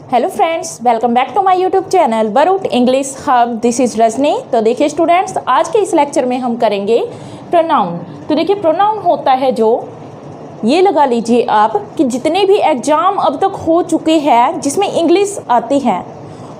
Hello friends, welcome back to my YouTube channel Barut English hub. This is Rajni. तो देखिए students, आज के इस लेक्चर में हम करेंगे प्रोनाउन। तो देखिए प्रोनाउन होता है जो, ये लगा लीजिए आप कि जितने भी एग्ज़ाम अब तक हो चुके हैं जिसमें इंग्लिश आती है,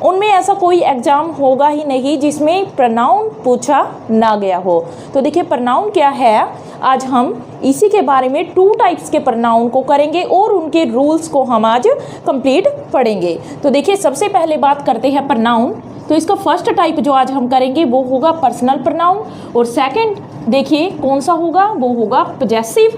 उनमें ऐसा कोई एग्ज़ाम होगा ही नहीं जिसमें प्रोनाउन पूछा ना गया हो। तो देखिए प्रोनाउन क्या है, आज हम इसी के बारे में 2 टाइप्स के प्रोनाउन को करेंगे और उनके रूल्स को हम आज कंप्लीट पढ़ेंगे। तो देखिए सबसे पहले बात करते हैं प्रोनाउन। तो इसका फर्स्ट टाइप जो आज हम करेंगे वो होगा पर्सनल प्रोनाउन, और सेकंड देखिए कौन सा होगा, वो होगा पजेसिव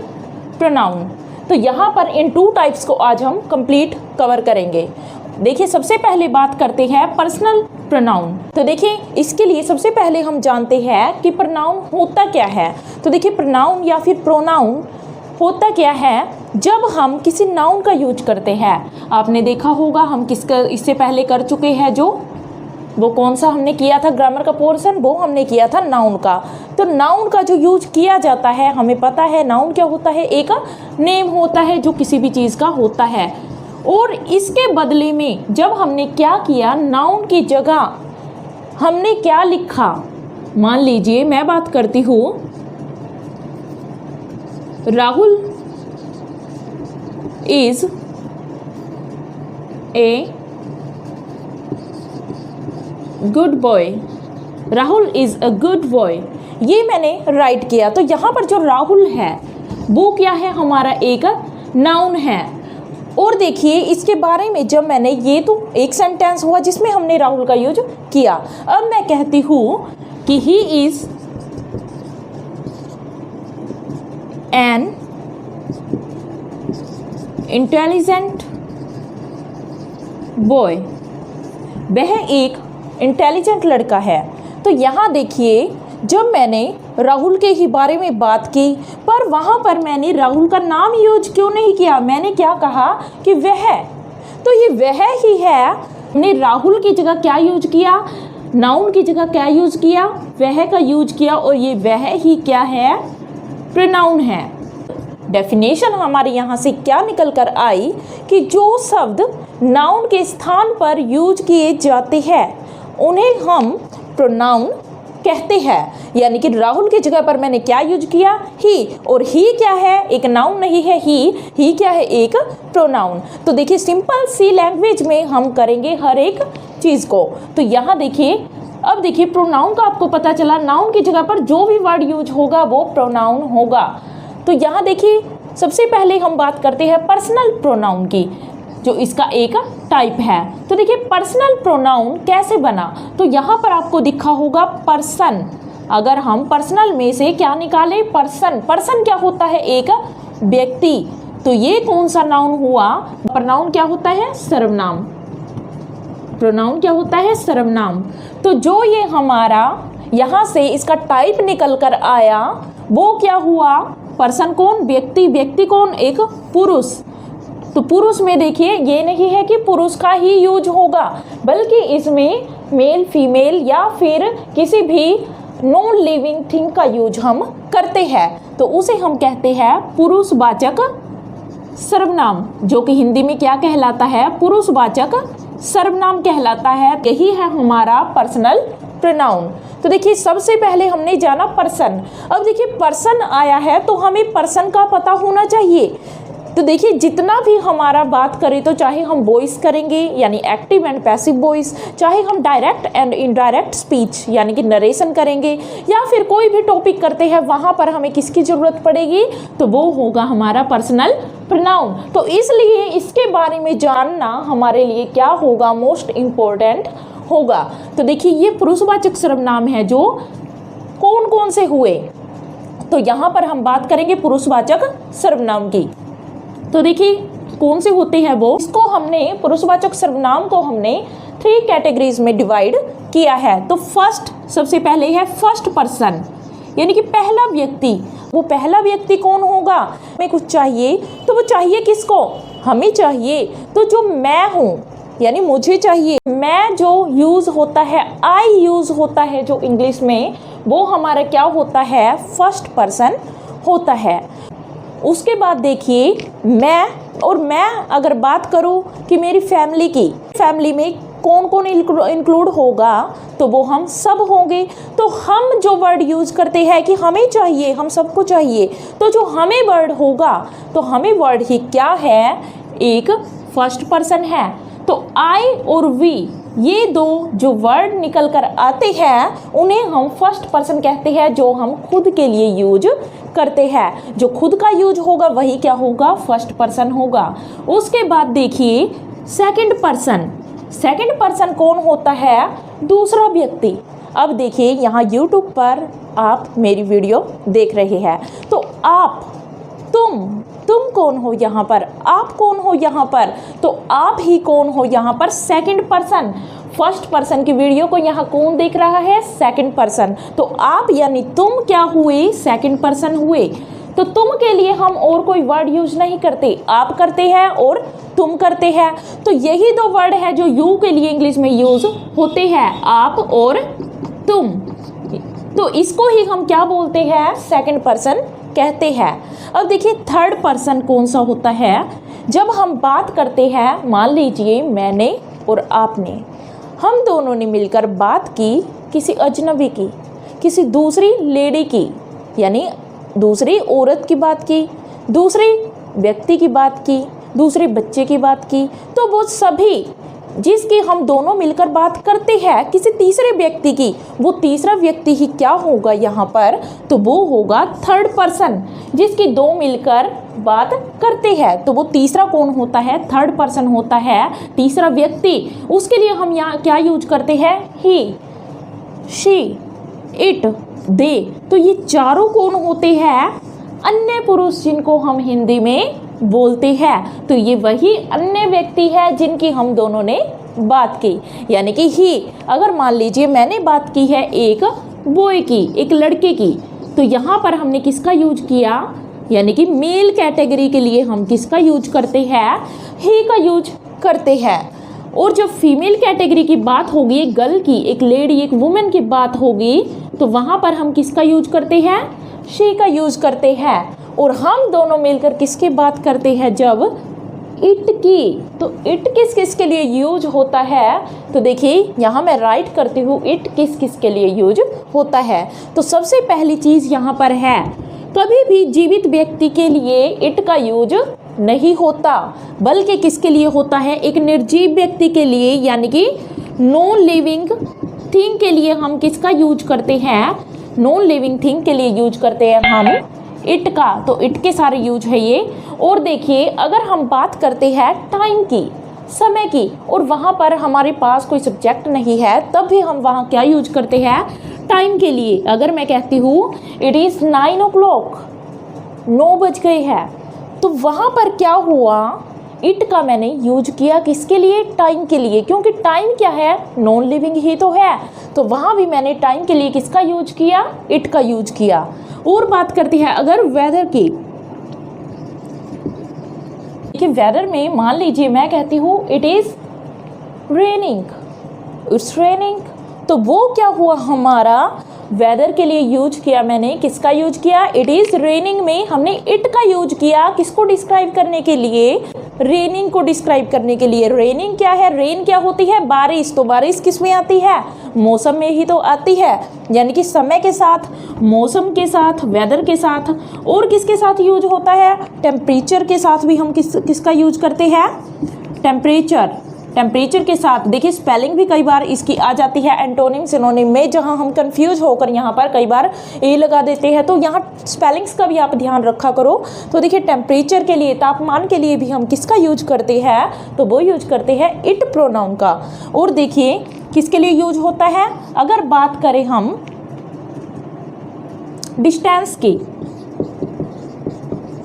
प्रोनाउन। तो यहाँ पर इन 2 टाइप्स को आज हम कंप्लीट कवर करेंगे। देखिए सबसे पहले बात करते हैं पर्सनल प्रोनाउन। तो देखिए इसके लिए सबसे पहले हम जानते हैं कि प्रोनाउन होता क्या है। तो देखिए प्रोनाउन या फिर प्रोनाउन होता क्या है, जब हम किसी नाउन का यूज करते हैं। आपने देखा होगा हम किसका इससे पहले कर चुके हैं, जो वो कौन सा हमने किया था ग्रामर का पोर्शन, वो हमने किया था नाउन का। तो नाउन का जो यूज किया जाता है, हमें पता है नाउन क्या होता है, एक नेम होता है जो किसी भी चीज़ का होता है। और इसके बदले में जब हमने क्या किया, नाउन की जगह हमने क्या लिखा। मान लीजिए मैं बात करती हूँ, Rahul is a good boy. Rahul is a good boy, ये मैंने राइट किया। तो यहाँ पर जो राहुल है वो क्या है, हमारा एक नाउन है। और देखिए इसके बारे में जब मैंने, ये तो एक सेंटेंस हुआ जिसमें हमने राहुल का यूज किया। अब मैं कहती हूँ कि he is an intelligent boy, वह एक इंटेलिजेंट लड़का है। तो यहाँ देखिए जब मैंने राहुल के ही बारे में बात की, पर वहाँ पर मैंने राहुल का नाम यूज क्यों नहीं किया, मैंने क्या कहा कि वह। तो ये वह ही है, हमने राहुल की जगह क्या यूज किया, नाउन की जगह क्या यूज किया, वह का यूज किया। और ये वह ही क्या है, प्रोनाउन है। डेफिनेशन हमारे यहाँ से क्या निकल कर आई कि जो शब्द नाउन के स्थान पर यूज किए जाते हैं उन्हें हम प्रोनाउन कहते हैं। यानी कि राहुल की जगह पर मैंने क्या यूज किया, ही। और ही क्या है, एक नाउन नहीं है ही क्या है, एक प्रोनाउन। तो देखिए सिंपल सी लैंग्वेज में हम करेंगे हर एक चीज़ को। तो यहाँ देखिए, अब देखिए प्रोनाउन का आपको पता चला, नाउन की जगह पर जो भी वर्ड यूज होगा वो प्रोनाउन होगा। तो यहाँ देखिए सबसे पहले हम बात करते हैं पर्सनल प्रोनाउन की, जो इसका एक टाइप है। तो देखिए पर्सनल प्रोनाउन कैसे बना, तो यहाँ पर आपको दिखा होगा पर्सन। अगर हम पर्सनल में से क्या निकाले, पर्सन। पर्सन क्या होता है, एक व्यक्ति। तो ये कौन सा नाउन हुआ, प्रोनाउन क्या होता है, सर्वनाम। प्रोनाउन क्या होता है, सर्वनाम। तो जो ये हमारा यहाँ से इसका टाइप निकल कर आया वो क्या हुआ, पर्सन कौन, व्यक्ति। व्यक्ति कौन, एक पुरुष। तो पुरुष में देखिए ये नहीं है कि पुरुष का ही यूज होगा, बल्कि इसमें मेल फीमेल या फिर किसी भी नॉन लिविंग थिंग का यूज हम करते हैं। तो उसे हम कहते हैं पुरुषवाचक सर्वनाम, जो कि हिंदी में क्या कहलाता है, पुरुषवाचक सर्वनाम कहलाता है। यही है हमारा पर्सनल प्रोनाउन। तो देखिए सबसे पहले हमने जाना पर्सन। अब देखिए पर्सन आया है तो हमें पर्सन का पता होना चाहिए। तो देखिए जितना भी हमारा बात करें, तो चाहे हम वॉइस करेंगे यानी एक्टिव एंड पैसिव वॉइस, चाहे हम डायरेक्ट एंड इनडायरेक्ट स्पीच यानी कि नरेशन करेंगे, या फिर कोई भी टॉपिक करते हैं, वहाँ पर हमें किसकी ज़रूरत पड़ेगी, तो वो होगा हमारा पर्सनल प्रोनाउन। तो इसलिए इसके बारे में जानना हमारे लिए क्या होगा, मोस्ट इम्पोर्टेंट होगा। तो देखिए ये पुरुषवाचक सर्वनाम है जो कौन कौन से हुए, तो यहाँ पर हम बात करेंगे पुरुषवाचक सर्वनाम की। तो देखिए कौन से होते हैं वो, इसको हमने पुरुषवाचक सर्वनाम को हमने 3 कैटेगरीज में डिवाइड किया है। तो फर्स्ट, सबसे पहले है फर्स्ट पर्सन, यानी कि पहला व्यक्ति। वो पहला व्यक्ति कौन होगा, हमें कुछ चाहिए तो वो चाहिए किसको, हमें चाहिए। तो जो मैं हूँ यानी मुझे चाहिए, मैं जो यूज़ होता है, आई यूज़ होता है जो इंग्लिश में, वो हमारा क्या होता है, फर्स्ट पर्सन होता है। उसके बाद देखिए मैं, और मैं अगर बात करूँ कि मेरी फैमिली की, फैमिली में कौन कौन इंक्लूड होगा, तो वो हम सब होंगे। तो हम जो वर्ड यूज़ करते हैं कि हमें चाहिए, हम सबको चाहिए, तो जो हमें वर्ड होगा, तो हमें वर्ड ही क्या है, एक फर्स्ट पर्सन है। तो आई और वी, ये दो जो वर्ड निकल कर आते हैं उन्हें हम फर्स्ट पर्सन कहते हैं, जो हम खुद के लिए यूज करते हैं। जो खुद का यूज होगा वही क्या होगा, फर्स्ट पर्सन होगा। उसके बाद देखिए सेकंड पर्सन। सेकंड पर्सन कौन होता है, दूसरा व्यक्ति। अब देखिए यहाँ यूट्यूब पर आप मेरी वीडियो देख रहे हैं, तो आप, तुम कौन हो यहाँ पर, आप कौन हो यहाँ पर, तो आप ही कौन हो यहाँ पर, सेकंड पर्सन। फर्स्ट पर्सन की वीडियो को यहाँ कौन देख रहा है, सेकंड पर्सन। तो आप यानी तुम क्या हुए, सेकंड पर्सन हुए। तो तुम के लिए हम और कोई वर्ड यूज नहीं करते, आप करते हैं और तुम करते हैं। तो यही दो वर्ड है जो यू के लिए इंग्लिश में यूज होते हैं, आप और तुम। तो इसको ही हम क्या बोलते हैं, सेकंड पर्सन कहते हैं। अब देखिए थर्ड पर्सन कौन सा होता है, जब हम बात करते हैं, मान लीजिए मैंने और आपने, हम दोनों ने मिलकर बात की किसी अजनबी की, किसी दूसरी लेडी की, यानी दूसरी औरत की बात की, दूसरे व्यक्ति की बात की, दूसरे बच्चे की बात की, तो वो सभी जिसकी हम दोनों मिलकर बात करते हैं किसी तीसरे व्यक्ति की, वो तीसरा व्यक्ति ही क्या होगा यहाँ पर, तो वो होगा थर्ड पर्सन। जिसकी दो मिलकर बात करते हैं तो वो तीसरा कौन होता है, थर्ड पर्सन होता है, तीसरा व्यक्ति। उसके लिए हम यहाँ क्या यूज करते हैं, ही, शी, इट, दे। तो ये चारों कौन होते हैं, अन्य पुरुष, जिनको हम हिंदी में बोलते हैं। तो ये वही अन्य व्यक्ति है जिनकी हम दोनों ने बात की, यानी कि ही। अगर मान लीजिए मैंने बात की है एक बॉय की, एक लड़के की, तो यहाँ पर हमने किसका यूज किया, यानी कि मेल कैटेगरी के लिए हम किसका यूज करते हैं, ही का यूज करते हैं। और जब फीमेल कैटेगरी की बात होगी, एक गर्ल की, एक लेडी, एक वुमेन की बात होगी, तो वहाँ पर हम किसका यूज करते हैं, शी का यूज करते हैं। और हम दोनों मिलकर किसकी बात करते हैं, जब इट की, तो इट किस किस के लिए यूज होता है, तो देखिए यहाँ मैं राइट करती हूँ इट किस किस के लिए यूज होता है। तो सबसे पहली चीज़ यहाँ पर है, कभी भी जीवित व्यक्ति के लिए इट का यूज नहीं होता, बल्कि किसके लिए होता है, एक निर्जीव व्यक्ति के लिए, यानी कि नॉन लिविंग थिंग के लिए हम किसका यूज करते हैं, नॉन लिविंग थिंग के लिए यूज करते हैं हम इट का। तो इट के सारे यूज है ये। और देखिए अगर हम बात करते हैं टाइम की, समय की, और वहाँ पर हमारे पास कोई सब्जेक्ट नहीं है, तब भी हम वहाँ क्या यूज करते हैं, टाइम के लिए। अगर मैं कहती हूँ इट इज़ 9 o'clock, 9 बज गए हैं, तो वहाँ पर क्या हुआ, इट का मैंने यूज किया किसके लिए, टाइम के लिए, क्योंकि टाइम क्या है, नॉन लिविंग ही तो है। तो वहाँ भी मैंने टाइम के लिए किसका यूज किया, इट का यूज किया। और बात करते हैं अगर वेदर की, कि वेदर में मान लीजिए मैं कहती हूँ it is raining, it's raining, तो वो क्या हुआ, हमारा वेदर के लिए यूज किया मैंने, किसका यूज किया, इट इज़ रेनिंग में हमने इट का यूज किया, किसको डिस्क्राइब करने के लिए, रेनिंग को डिस्क्राइब करने के लिए। रेनिंग क्या है, रेन क्या होती है, बारिश। तो बारिश किस में आती है, मौसम में ही तो आती है, यानी कि समय के साथ, मौसम के साथ, वेदर के साथ। और किसके साथ यूज होता है, टेम्परेचर के साथ भी हम किसका यूज करते हैं, टेम्परेचर, टेम्परेचर के साथ। देखिए स्पेलिंग भी कई बार इसकी आ जाती है एंटोनिम सिनोनिम में, जहां हम कंफ्यूज होकर यहाँ पर कई बार ए लगा देते हैं, तो यहाँ स्पेलिंग्स का भी आप ध्यान रखा करो। तो देखिए टेम्परेचर के लिए, तापमान के लिए भी हम किसका यूज करते हैं, तो वो यूज करते हैं इट प्रोनाउन का। और देखिए किसके लिए यूज होता है, अगर बात करें हम डिस्टेंस की,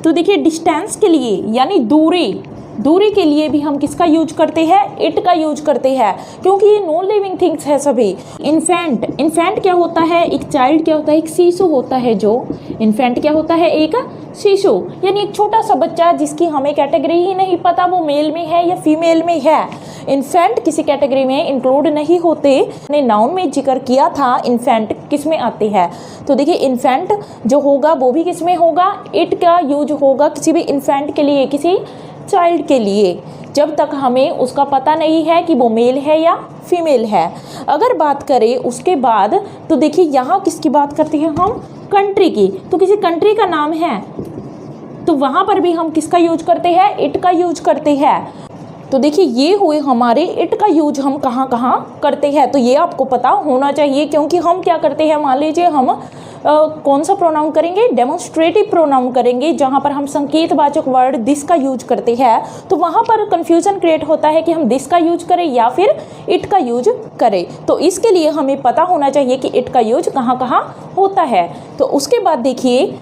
तो देखिए डिस्टेंस के लिए यानी दूरी, दूरी के लिए भी हम किसका यूज करते हैं, इट का यूज करते हैं, क्योंकि ये नॉन लिविंग थिंग्स है सभी। इन्फेंट, इन्फेंट क्या होता है, एक चाइल्ड क्या होता है, एक शिशु होता है। जो इन्फेंट क्या होता है, एक शिशु, यानी एक छोटा सा बच्चा जिसकी हमें कैटेगरी ही नहीं पता वो मेल में है या फीमेल में है। इन्फेंट किसी कैटेगरी में इंक्लूड नहीं होते। ने नाउन में जिक्र किया था इन्फेंट किस में आते हैं, तो देखिए इन्फेंट जो होगा वो भी किस में होगा, इट का यूज होगा किसी भी इन्फेंट के लिए, किसी चाइल्ड के लिए। जब तक हमें उसका पता नहीं है कि वो मेल है या फीमेल है। अगर बात करें उसके बाद तो देखिए यहाँ किसकी बात करते हैं हम, कंट्री की। तो किसी कंट्री का नाम है तो वहाँ पर भी हम किसका यूज करते हैं, इट का यूज करते हैं। तो देखिए ये हुए हमारे इट का यूज हम कहाँ कहाँ करते हैं, तो ये आपको पता होना चाहिए, क्योंकि हम क्या करते हैं, मान लीजिए हम कौन सा प्रोनाउन करेंगे, डेमोन्स्ट्रेटिव प्रोनाउन करेंगे, जहाँ पर हम संकेतवाचक वर्ड दिस का यूज करते हैं, तो वहाँ पर कन्फ्यूजन क्रिएट होता है कि हम दिस का यूज करें या फिर इट का यूज करें। तो इसके लिए हमें पता होना चाहिए कि इट का यूज कहाँ कहाँ होता है। तो उसके बाद देखिए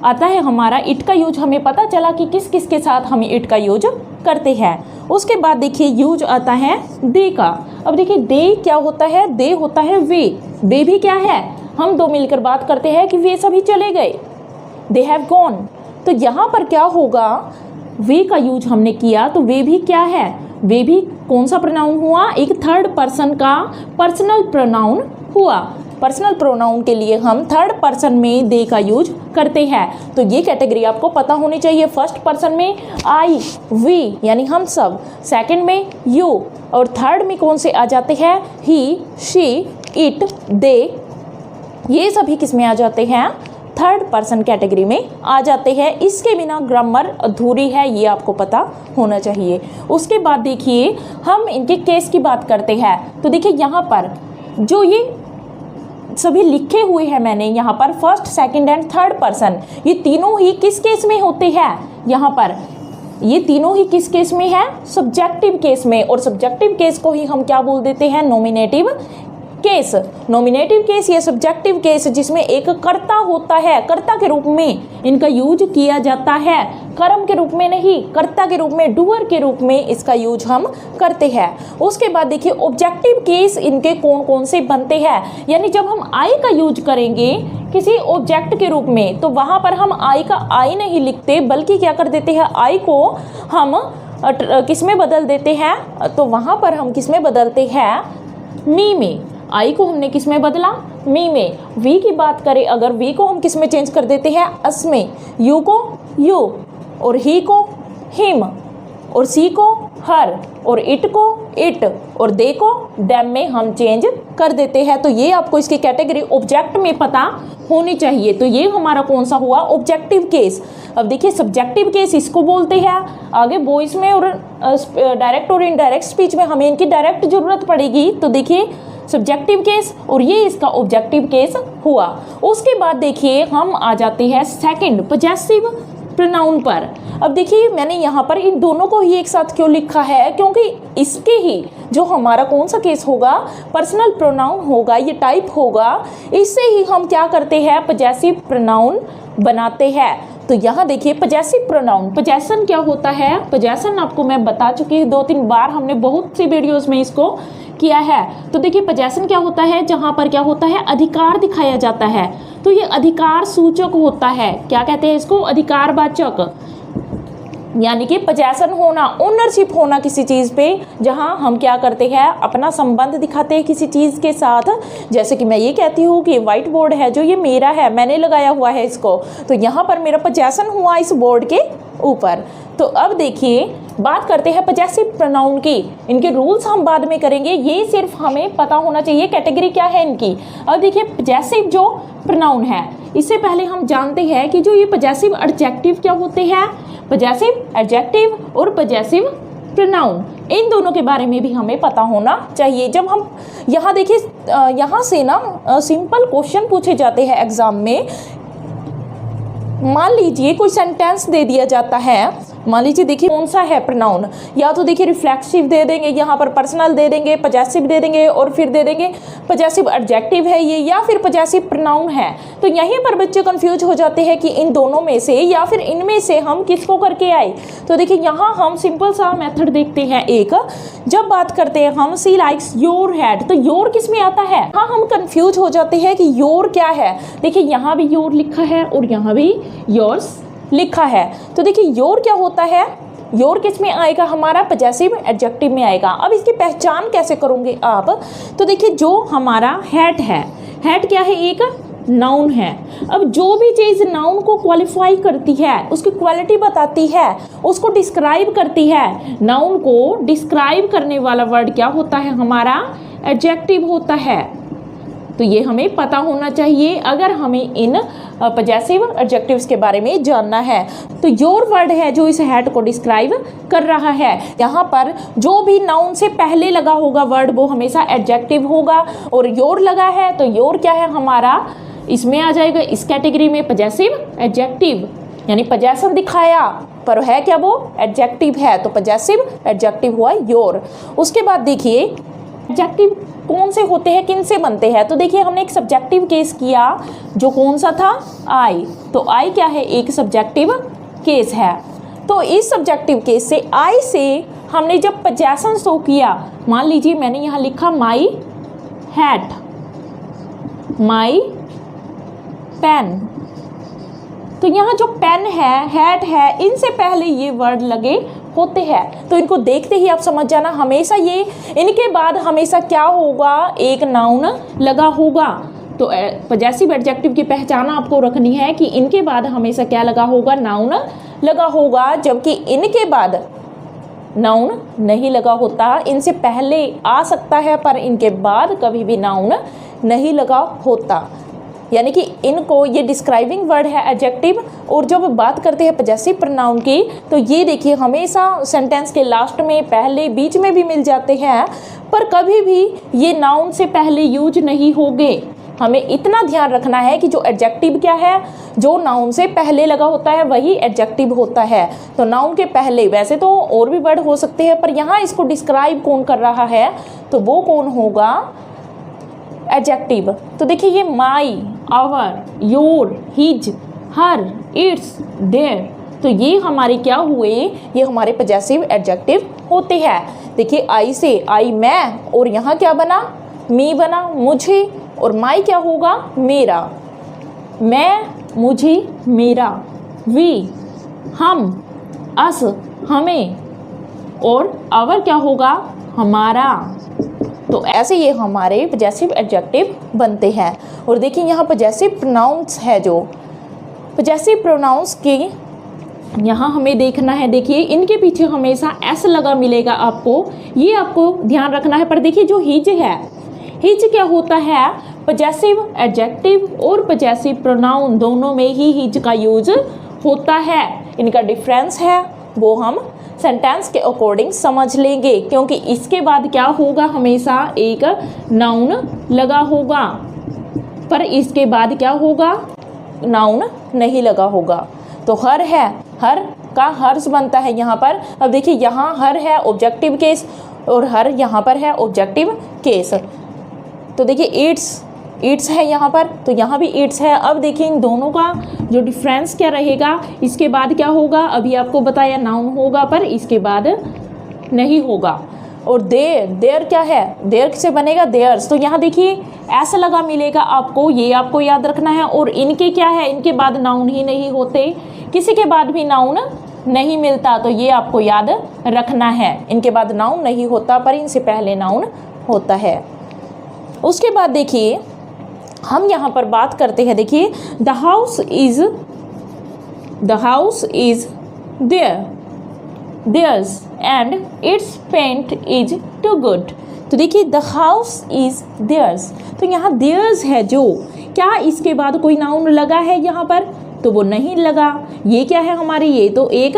आता है हमारा इट का यूज, हमें पता चला कि किस किस के साथ हम इट का यूज करते हैं। उसके बाद देखिए यूज आता है दे का। अब देखिए दे क्या होता है, दे होता है वे भी क्या है, हम दो मिलकर बात करते हैं कि वे सभी चले गए, दे हैव गॉन। तो यहाँ पर क्या होगा, वे का यूज हमने किया तो वे भी क्या है, वे भी कौन सा प्रोनाउन हुआ, एक थर्ड पर्सन का पर्सनल प्रोनाउन हुआ। पर्सनल प्रोनाउन के लिए हम थर्ड पर्सन में दे का यूज करते हैं। तो ये कैटेगरी आपको पता होनी चाहिए। फर्स्ट पर्सन में आई, वी यानी हम सब, सेकंड में यू, और थर्ड में कौन से आ जाते हैं, ही, शी, इट, दे, ये सभी किस में आ जाते हैं, थर्ड पर्सन कैटेगरी में आ जाते हैं। इसके बिना ग्रामर अधूरी है, ये आपको पता होना चाहिए। उसके बाद देखिए हम इनके केस की बात करते हैं। तो देखिए यहाँ पर जो ये सभी लिखे हुए हैं मैंने यहाँ पर, first, second and third person, ये तीनों ही किस केस में होते हैं, यहाँ पर ये तीनों ही किस केस में है, सब्जेक्टिव केस में। और सब्जेक्टिव केस को ही हम क्या बोल देते हैं, नॉमिनेटिव केस। नॉमिनेटिव केस या सब्जेक्टिव केस जिसमें एक कर्ता होता है, कर्ता के रूप में इनका यूज किया जाता है, कर्म के रूप में नहीं, कर्ता के रूप में, डूअर के रूप में इसका यूज हम करते हैं। उसके बाद देखिए ऑब्जेक्टिव केस इनके कौन कौन से बनते हैं, यानी जब हम आई का यूज करेंगे किसी ऑब्जेक्ट के रूप में तो वहाँ पर हम आई का आई नहीं लिखते, बल्कि क्या कर देते हैं, आई को हम किस में बदल देते हैं, तो वहाँ पर हम किस में बदलते हैं, मी में। आई को हमने किस में बदला, मी में। वी की बात करें अगर, वी को हम किस में चेंज कर देते हैं, अस में। यू को यू, और ही को हिम, और सी को हर, और इट को इट, और दे को देम में हम चेंज कर देते हैं। तो ये आपको इसकी कैटेगरी ऑब्जेक्ट में पता होनी चाहिए। तो ये हमारा कौन सा हुआ, ऑब्जेक्टिव केस। अब देखिए सब्जेक्टिव केस इसको बोलते हैं। आगे वॉइस में और डायरेक्ट और इनडायरेक्ट स्पीच में हमें इनकी डायरेक्ट जरूरत पड़ेगी। तो देखिए सब्जेक्टिव केस, और ये इसका ऑब्जेक्टिव केस हुआ। उसके बाद देखिए हम आ जाते हैं सेकंड, पजेसिव प्रोनाउन पर। अब देखिए मैंने यहाँ पर इन दोनों को ही एक साथ क्यों लिखा है, क्योंकि इसके ही जो हमारा कौन सा केस होगा, पर्सनल प्रोनाउन होगा, ये टाइप होगा, इससे ही हम क्या करते हैं, पजेसिव प्रोनाउन बनाते हैं। तो यहाँ देखिए पजेसिव प्रोनाउन, पजेशन क्या होता है, पजेशन आपको मैं बता चुकी हूँ 2-3 बार, हमने बहुत सी वीडियोस में इसको किया है। तो देखिए पजेशन क्या होता है, जहाँ पर क्या होता है, अधिकार दिखाया जाता है। तो ये अधिकार सूचक होता है, क्या कहते हैं इसको, अधिकारवाचक, यानी कि पजेशन होना, ओनरशिप होना किसी चीज़ पे, जहाँ हम क्या करते हैं, अपना संबंध दिखाते हैं किसी चीज़ के साथ। जैसे कि मैं ये कहती हूँ कि व्हाइट बोर्ड है जो ये मेरा है, मैंने लगाया हुआ है इसको, तो यहाँ पर मेरा पजेशन हुआ इस बोर्ड के ऊपर। तो अब देखिए बात करते हैं पजेसिव प्रोनाउन की। इनके रूल्स हम बाद में करेंगे, ये सिर्फ हमें पता होना चाहिए कैटेगरी क्या है इनकी। अब देखिए पजेसिव जो प्रोनाउन है, इससे पहले हम जानते हैं कि जो ये पजेसिव एडजेक्टिव क्या होते हैं, पजेसिव एडजेक्टिव और पजेसिव प्रोनाउन, इन दोनों के बारे में भी हमें पता होना चाहिए। जब हम यहाँ देखिए, यहाँ से ना सिंपल क्वेश्चन पूछे जाते हैं एग्जाम में। मान लीजिए कोई सेंटेंस दे दिया जाता है, मान लीजिए देखिए कौन सा है प्रोनाउन, या तो देखिए रिफ्लेक्सिव दे देंगे, यहाँ पर पर्सनल दे देंगे, पजेसिव दे देंगे, और फिर दे देंगे पजेसिव एडजेक्टिव है ये, या फिर पजेसिव प्रोनाउन है। तो यहीं पर बच्चे कंफ्यूज हो जाते हैं कि इन दोनों में से या फिर इनमें से हम किसको करके आए। तो देखिए यहाँ हम सिंपल सा मेथड देखते हैं एक। जब बात करते हैं हम सी लाइक्स योर हैट, तो योर किस में आता है, हाँ हम कंफ्यूज हो जाते हैं कि योर क्या है। देखिए यहाँ भी योर लिखा है और यहाँ भी योर्स लिखा है। तो देखिए योर क्या होता है, योर किस में आएगा, हमारा पजेसिव एडजेक्टिव में आएगा। अब इसकी पहचान कैसे करोगे आप, तो देखिए जो हमारा हैट है, हैट क्या है, एक नाउन है। अब जो भी चीज़ नाउन को क्वालिफाई करती है, उसकी क्वालिटी बताती है, उसको डिस्क्राइब करती है, नाउन को डिस्क्राइब करने वाला वर्ड क्या होता है? हमारा एडजेक्टिव होता है। तो ये हमें पता होना चाहिए अगर हमें इन पजेसिव एडजेक्टिव्स के बारे में जानना है। तो योर वर्ड है जो इस हैट को डिस्क्राइब कर रहा है। यहाँ पर जो भी नाउन से पहले लगा होगा वर्ड वो हमेशा एडजेक्टिव होगा, और योर लगा है तो योर क्या है? हमारा इसमें आ जाएगा इस कैटेगरी में पजेसिव एडजेक्टिव, यानी पजेशन दिखाया पर है क्या? वो एडजेक्टिव है, तो पजेसिव एडजेक्टिव हुआ योर। उसके बाद देखिए एडजेक्टिव कौन से होते हैं, किन से बनते हैं? तो देखिए हमने एक सब्जेक्टिव केस किया जो कौन सा था? आई। तो आई क्या है? एक सब्जेक्टिव केस है। तो इस सब्जेक्टिव केस से आई से हमने जब पजेशन शो किया, मान लीजिए मैंने यहाँ लिखा माई हैट, माई पेन, तो यहाँ जो पेन है, हैट है, इनसे पहले ये वर्ड लगे होते हैं। तो इनको देखते ही आप समझ जाना हमेशा ये इनके बाद हमेशा क्या होगा? एक नाउन लगा होगा। तो पजेसिव एडजेक्टिव की पहचान आपको रखनी है कि इनके बाद हमेशा क्या लगा होगा? नाउन लगा होगा, जबकि इनके बाद नाउन नहीं लगा होता। इनसे पहले आ सकता है पर इनके बाद कभी भी नाउन नहीं लगा होता, यानी कि इनको ये डिस्क्राइबिंग वर्ड है एडजेक्टिव। और जब बात करते हैं पजेसिव प्रोनाउन की, तो ये देखिए हमेशा सेंटेंस के लास्ट में, पहले, बीच में भी मिल जाते हैं, पर कभी भी ये नाउन से पहले यूज नहीं होंगे। हमें इतना ध्यान रखना है कि जो एडजेक्टिव क्या है, जो नाउन से पहले लगा होता है वही एडजेक्टिव होता है। तो नाउन के पहले, वैसे तो और भी वर्ड हो सकते हैं पर यहाँ इसको डिस्क्राइब कौन कर रहा है, तो वो कौन होगा? एडजेक्टिव। तो देखिए ये my, our, your, his, her, its, their, तो ये हमारे क्या हुए? ये हमारे पजेसिव एडजेक्टिव होते हैं। देखिए आई से आई मैं, और यहाँ क्या बना? मी बना, मुझे, और माई क्या होगा? मेरा, मैं, मुझे, मेरा, वी, हम, अस, हमें, और आवर क्या होगा? हमारा। तो ऐसे ये हमारे पजेसिव एडजेक्टिव बनते हैं। और देखिए यहाँ पजेसिव प्रोनाउंस है, जो पजेसिव प्रोनाउंस के यहाँ हमें देखना है। देखिए इनके पीछे हमेशा एस लगा मिलेगा आपको, ये आपको ध्यान रखना है। पर देखिए जो हिज है, हिज क्या होता है? पजेसिव एडजेक्टिव और पजेसिव प्रोनाउन दोनों में ही हिज का यूज होता है। इनका डिफरेंस है वो हम सेंटेंस के अकॉर्डिंग समझ लेंगे, क्योंकि इसके बाद क्या होगा? हमेशा एक नाउन लगा होगा, पर इसके बाद क्या होगा? नाउन नहीं लगा होगा। तो हर है, हर का हर्ष बनता है यहाँ पर। अब देखिए यहाँ हर है ऑब्जेक्टिव केस, और हर यहाँ पर है ऑब्जेक्टिव केस। तो देखिए इट्स है यहाँ पर, तो यहाँ भी इट्स है। अब देखिए इन दोनों का जो डिफरेंस क्या रहेगा, इसके बाद क्या होगा? अभी आपको बताया नाउन होगा पर इसके बाद नहीं होगा। और देयर क्या है? देयर से बनेगा देयर्स, तो यहाँ देखिए ऐसा लगा मिलेगा आपको, ये आपको याद रखना है। और इनके क्या है? इनके बाद नाउन ही नहीं होते, किसी के बाद भी नाउन नहीं मिलता, तो ये आपको याद रखना है। इनके बाद नाउन नहीं होता पर इनसे पहले नाउन होता है। उसके बाद देखिए हम यहाँ पर बात करते हैं। देखिए the house is theirs and its paint is too good. तो देखिए द हाउस इज देयर्स, तो यहाँ देयर्स है जो, क्या इसके बाद कोई नाउन लगा है यहाँ पर? तो वो नहीं लगा। ये क्या है हमारी? ये तो एक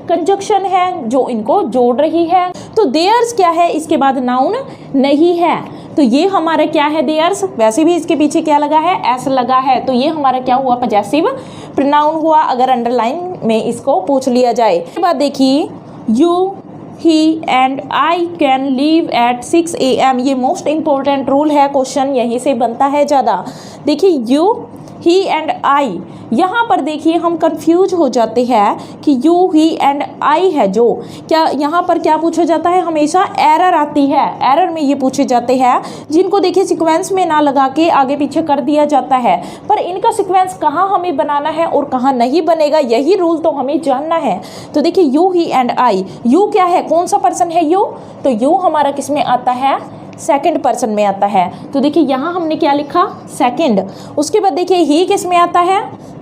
कंजक्शन है जो इनको जोड़ रही है। तो देयर्स क्या है? इसके बाद नाउन नहीं है, तो ये हमारा क्या है? देयर्स। वैसे भी इसके पीछे क्या लगा है? एस लगा है, तो ये हमारा क्या हुआ? पजेसिव प्रोनाउन हुआ, अगर अंडरलाइन में इसको पूछ लिया जाए। इसके बाद देखिए you, he and I can leave at 6 AM, ये मोस्ट इम्पोर्टेंट रूल है, क्वेश्चन यहीं से बनता है ज़्यादा। देखिए यू, ही एंड आई, यहाँ पर देखिए हम कंफ्यूज हो जाते हैं कि यू, ही एंड आई है जो, क्या यहाँ पर क्या पूछा जाता है? हमेशा एरर आती है, एरर में ये पूछे जाते हैं जिनको देखिए सीक्वेंस में ना लगा के आगे पीछे कर दिया जाता है। पर इनका सीक्वेंस कहाँ हमें बनाना है और कहाँ नहीं बनेगा, यही रूल तो हमें जानना है। तो देखिए you, he and I, you क्या है? कौन सा पर्सन है यू? तो यू हमारा किस में आता है? सेकंड पर्सन में आता है। तो देखिए यहाँ हमने क्या लिखा, सेकंड। उसके बाद देखिए ही किस में आता है,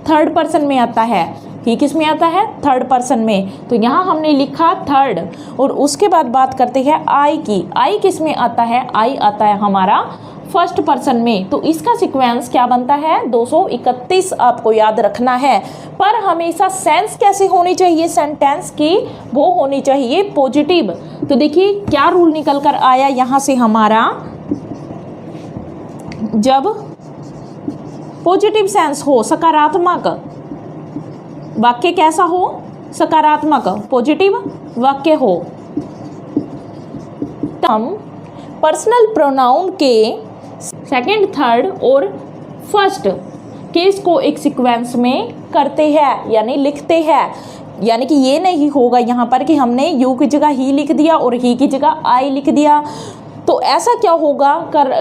थर्ड पर्सन में आता है। ही किस में आता है, थर्ड पर्सन में। तो यहाँ हमने लिखा थर्ड। और उसके बाद बात करते हैं आई की। आई किस में आता है, आई आता है हमारा फर्स्ट पर्सन में। तो इसका सीक्वेंस क्या बनता है, 231 आपको याद रखना है। पर हमेशा सेंस कैसे होनी चाहिए सेंटेंस की, वो होनी चाहिए पॉजिटिव। तो देखिए क्या रूल निकल कर आया यहाँ से हमारा, जब पॉजिटिव सेंस हो, सकारात्मक वाक्य कैसा हो, सकारात्मक पॉजिटिव वाक्य हो, हम पर्सनल प्रोनाउन के सेकंड, थर्ड और फर्स्ट केस को एक सीक्वेंस में करते हैं, यानी लिखते हैं। यानी कि ये नहीं होगा यहाँ पर कि हमने यू की जगह ही लिख दिया और ही की जगह आई लिख दिया। तो ऐसा क्या होगा,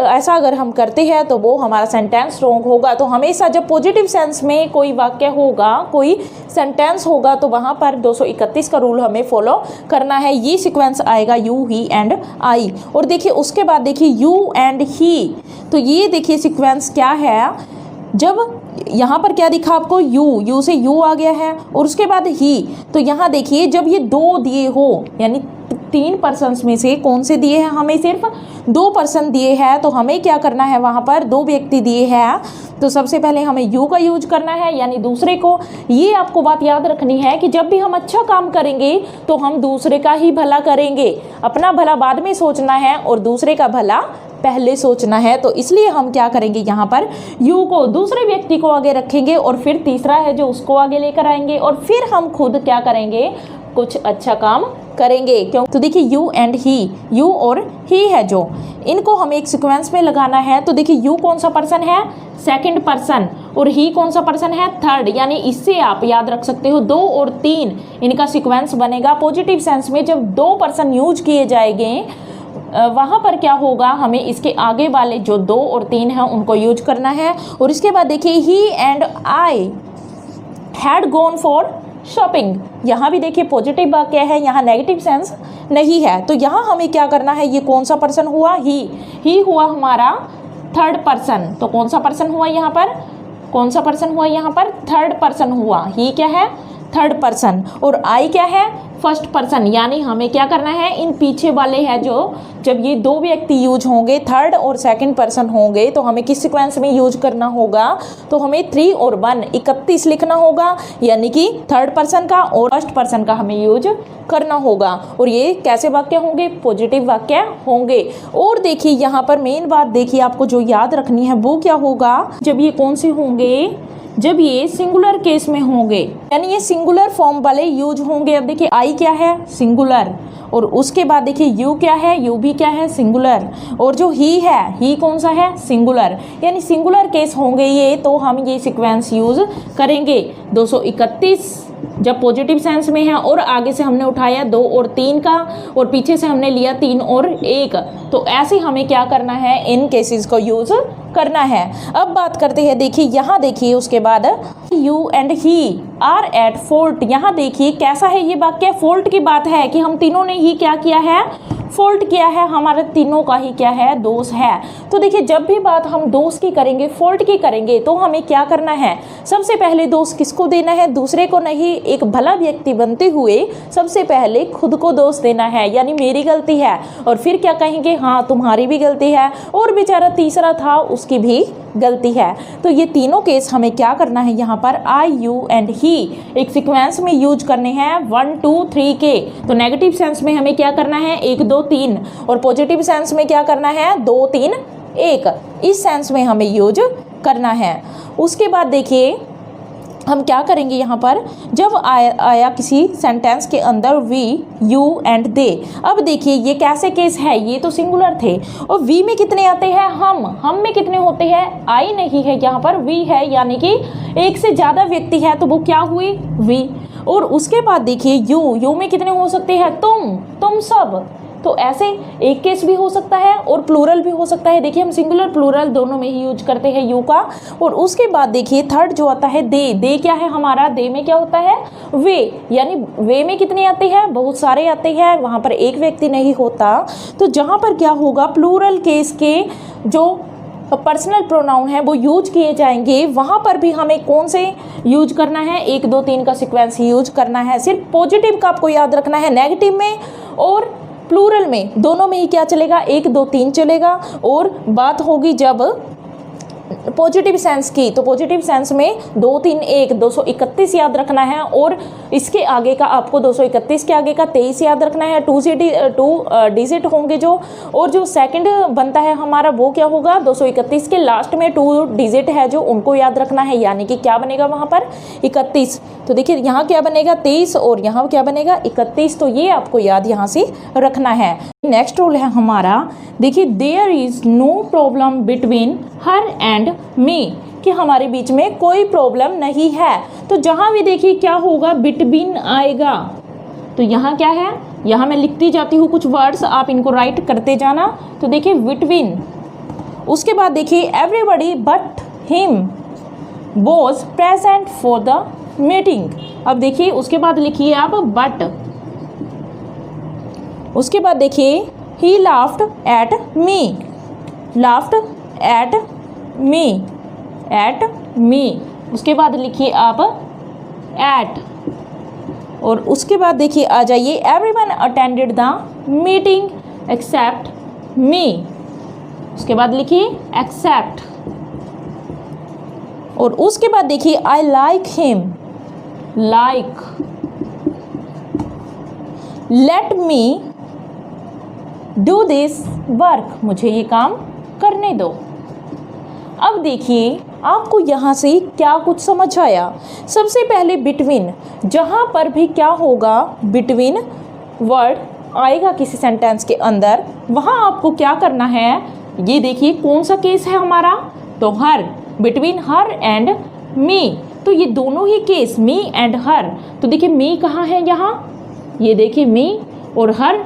ऐसा अगर हम करते हैं तो वो हमारा सेंटेंस रॉन्ग होगा। तो हमेशा जब पॉजिटिव सेंस में कोई वाक्य होगा, कोई सेंटेंस होगा, तो वहाँ पर 231 का रूल हमें फॉलो करना है। ये सीक्वेंस आएगा यू, ही एंड आई। और देखिए उसके बाद देखिए यू एंड ही। तो ये देखिए सीक्वेंस क्या है, जब यहाँ पर क्या दिखा आपको, यू से यू आ गया है और उसके बाद ही। तो यहाँ देखिए जब ये दो दिए हो, यानी 3 पर्सन्स में से कौन से दिए हैं, हमें सिर्फ 2 पर्सन दिए हैं। तो हमें क्या करना है, वहाँ पर 2 व्यक्ति दिए हैं। तो सबसे पहले हमें यू का यूज करना है, यानी दूसरे को। ये आपको बात याद रखनी है कि जब भी हम अच्छा काम करेंगे तो हम दूसरे का ही भला करेंगे। अपना भला बाद में सोचना है और दूसरे का भला पहले सोचना है। तो इसलिए हम क्या करेंगे, यहाँ पर यू को दूसरे व्यक्ति को आगे रखेंगे और फिर तीसरा है जो उसको आगे लेकर आएंगे और फिर हम खुद क्या करेंगे, कुछ अच्छा काम करेंगे। क्यों, तो देखिए यू एंड ही, यू और ही है जो, इनको हमें एक सीक्वेंस में लगाना है। तो देखिए यू कौन सा पर्सन है, सेकंड पर्सन, और ही कौन सा पर्सन है, थर्ड। यानी इससे आप याद रख सकते हो 2 और 3 इनका सीक्वेंस बनेगा। पॉजिटिव सेंस में जब 2 पर्सन यूज किए जाएंगे वहाँ पर क्या होगा, हमें इसके आगे वाले जो 2 और 3 हैं उनको यूज करना है। और इसके बाद देखिए he and I had gone for shopping. यहाँ भी देखिए पॉजिटिव वाक्य है, यहाँ नेगेटिव सेंस नहीं है। तो यहाँ हमें क्या करना है, ये कौन सा पर्सन हुआ, ही हुआ हमारा थर्ड पर्सन। तो कौन सा पर्सन हुआ यहाँ पर, कौन सा पर्सन हुआ यहाँ पर, थर्ड पर्सन हुआ। ही क्या है, थर्ड पर्सन, और आई क्या है, फर्स्ट पर्सन। यानी हमें क्या करना है, इन पीछे वाले हैं जो, जब ये 2 व्यक्ति यूज होंगे, थर्ड और सेकंड पर्सन होंगे, तो हमें किस सीक्वेंस में यूज करना होगा, तो हमें 3 और 1 31 लिखना होगा। यानी कि थर्ड पर्सन का और फर्स्ट पर्सन का हमें यूज करना होगा। और ये कैसे वाक्य होंगे, पॉजिटिव वाक्य होंगे। और देखिए यहाँ पर मेन बात देखिए आपको जो याद रखनी है वो क्या होगा, जब ये कौन से होंगे, जब ये सिंगुलर केस में होंगे, यानी ये सिंगुलर फॉर्म वाले यूज होंगे। अब देखिए आई क्या है, सिंगुलर, और उसके बाद देखिए यू क्या है, यू भी क्या है, सिंगुलर, और जो ही है, ही कौन सा है, सिंगुलर। यानी सिंगुलर केस होंगे ये, तो हम ये सीक्वेंस यूज करेंगे। 231 जब पॉजिटिव सेंस में है और आगे से हमने उठाया 2 और 3 का, और पीछे से हमने लिया 3 और 1। तो ऐसे हमें क्या करना है, इन केसेस को यूज करना है। अब बात करते हैं, देखिए यहाँ देखिए उसके बाद you and he are at fault. यहाँ देखिए कैसा है ये वाक्य, फॉल्ट की बात है कि हम तीनों ने ही क्या किया है, फॉल्ट किया है, हमारे तीनों का ही क्या है, दोष है। तो देखिए जब भी बात हम दोष की करेंगे, फॉल्ट की करेंगे, तो हमें क्या करना है, सबसे पहले दोष किसको देना है, दूसरे को नहीं। एक भला व्यक्ति बनते हुए सबसे पहले खुद को दोष देना है, यानी मेरी गलती है, और फिर क्या कहेंगे, हाँ तुम्हारी भी गलती है, और बेचारा तीसरा था उसकी भी गलती है। तो ये तीनों केस हमें क्या करना है, यहाँ पर आई, यू एंड ही एक सीक्वेंस में यूज करने हैं 1 2 3 के। तो नेगेटिव सेंस में हमें क्या करना है, 1 2 3, और पॉजिटिव सेंस में क्या करना है, 2 3 1। इस सेंस में हमें यूज करना है। उसके बाद देखिए हम क्या करेंगे, यहाँ पर जब आया किसी सेंटेंस के अंदर वी, यू एंड दे। अब देखिए ये कैसे केस है, ये तो सिंगुलर थे, और वी में कितने आते हैं, हम में कितने होते हैं, आई नहीं है, यहाँ पर वी है, यानी कि एक से ज़्यादा व्यक्ति है, तो वो क्या हुई, वी। और उसके बाद देखिए यू में कितने हो सकते हैं, तुम सब, तो ऐसे एक केस भी हो सकता है और प्लूरल भी हो सकता है। देखिए हम सिंगुलर प्लूरल दोनों में ही यूज करते हैं यू का। और उसके बाद देखिए थर्ड जो आता है दे। दे क्या है हमारा, दे में क्या होता है, वे, यानी वे में कितने आते हैं, बहुत सारे आते हैं, वहाँ पर एक व्यक्ति नहीं होता। तो जहाँ पर क्या होगा, प्लूरल केस के जो पर्सनल प्रोनाउन है वो यूज किए जाएंगे, वहाँ पर भी हमें कौन से यूज करना है, 1 2 3 का सीक्वेंस ही यूज करना है। सिर्फ पॉजिटिव का आपको याद रखना है, नेगेटिव में और प्लूरल में दोनों में ही क्या चलेगा, 1 2 3 चलेगा। और बात होगी जब पॉजिटिव सेंस की, तो पॉजिटिव सेंस में 2 3 1 231 याद रखना है, और इसके आगे का आपको 231 के आगे का 23 याद रखना है। 2 डिजिट होंगे जो, और जो सेकंड बनता है हमारा वो क्या होगा, 231 के लास्ट में 2 डिजिट है जो, उनको याद रखना है, यानी कि क्या बनेगा वहाँ पर 31। तो देखिए यहाँ क्या बनेगा 23 और यहाँ क्या बनेगा 31। तो ये आपको याद यहाँ से रखना है। नेक्स्ट रूल है हमारा, देखिए there is no problem between her and me, कि हमारे बीच में कोई प्रॉब्लम नहीं है। तो जहाँ भी देखिए क्या होगा, बिटवीन आएगा। तो यहाँ क्या है, यहाँ मैं लिखती जाती हूँ कुछ वर्ड्स, आप इनको राइट करते जाना। तो देखिए बिटवीन, उसके बाद देखिए everybody but him was present for the meeting. अब देखिए उसके बाद लिखिए आप बट, उसके बाद देखिए ही laughed at me, laughed at me, at me, उसके बाद लिखिए आप एट, और उसके बाद देखिए आ जाइए everyone attended the meeting except me, उसके बाद लिखिए एक्सेप्ट, और उसके बाद देखिए I like him, like, let me do this work, मुझे ये काम करने दो। अब देखिए आपको यहाँ से क्या कुछ समझ आया। सबसे पहले बिटवीन, जहाँ पर भी क्या होगा, बिटवीन वर्ड आएगा किसी सेंटेंस के अंदर, वहाँ आपको क्या करना है, ये देखिए कौन सा केस है हमारा, तो हर, बिटवीन हर एंड मी। तो ये दोनों ही केस, मी एंड हर। तो देखिए मी कहाँ है, यहाँ, ये देखिए मी, और हर